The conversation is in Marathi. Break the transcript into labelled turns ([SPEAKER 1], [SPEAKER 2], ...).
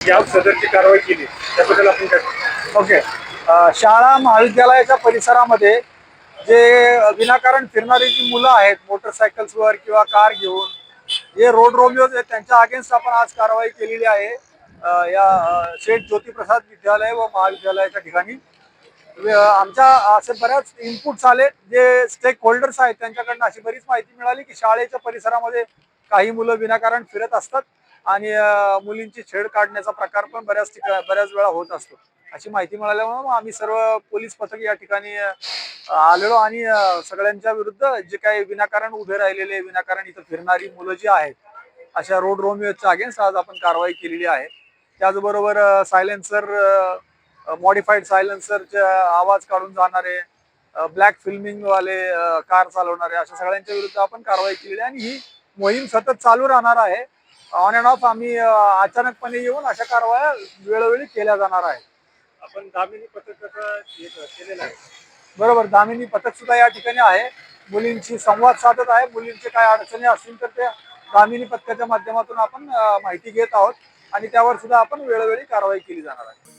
[SPEAKER 1] या सदरची कारवाई केली त्याबद्दल आपण काय?
[SPEAKER 2] ओके. शाळा महाविद्यालयाच्या परिसरामध्ये जे विनाकारण फिरणारी जी मुलं आहेत मोटरसायकल्सवर किंवा कार घेऊन, जे रोड रोमिओज आहेत त्यांच्या अगेन्स्ट आपण आज कारवाई केलेली आहे. या शेठ ज्योतिप्रसाद विद्यालय व महाविद्यालयाच्या ठिकाणी आमच्या असे बऱ्याच इनपुट्स आले, जे स्टेक होल्डर्स आहेत त्यांच्याकडनं अशी बरीच माहिती मिळाली की शाळेच्या परिसरामध्ये काही मुलं विनाकारण फिरत असतात आणि मुलींची छेड काढण्याचा प्रकार पण बऱ्याच वेळा होत असतो. अशी माहिती मिळाल्यामुळे मग आम्ही सर्व पोलीस पथक या ठिकाणी आलेलो आणि सगळ्यांच्या विरुद्ध जे काही विनाकारण उभे राहिलेले, विनाकारण इथं फिरणारी मुलं जी आहेत अशा रोड रोमिओच्या अगेन्स्ट आज आपण कारवाई केलेली आहे. त्याचबरोबर सायलेन्सर, मॉडिफाईड सायलेन्सरचे आवाज काढून जाणारे, ब्लॅक फिल्मिंग वाले कार चालवणारे, अशा सगळ्यांच्या विरुद्ध आपण कारवाई केलेली आहे आणि ही मोहीम सतत चालू राहणार आहे. ऑन अँड ऑफ आम्ही अचानकपणे येऊन अशा कारवाया वेळोवेळी केल्या जाणार आहेत.
[SPEAKER 1] आपण दामिनी पथकाचा केलेला आहे.
[SPEAKER 2] बरोबर, दामिनी पथक सुद्धा या ठिकाणी आहे. मुलींशी संवाद साधत आहे. मुलींचे काय अडचणी असतील तर त्या दामिनी पथकाच्या माध्यमातून आपण माहिती घेत आहोत आणि त्यावर सुद्धा आपण वेळोवेळी कारवाई केली जाणार आहे.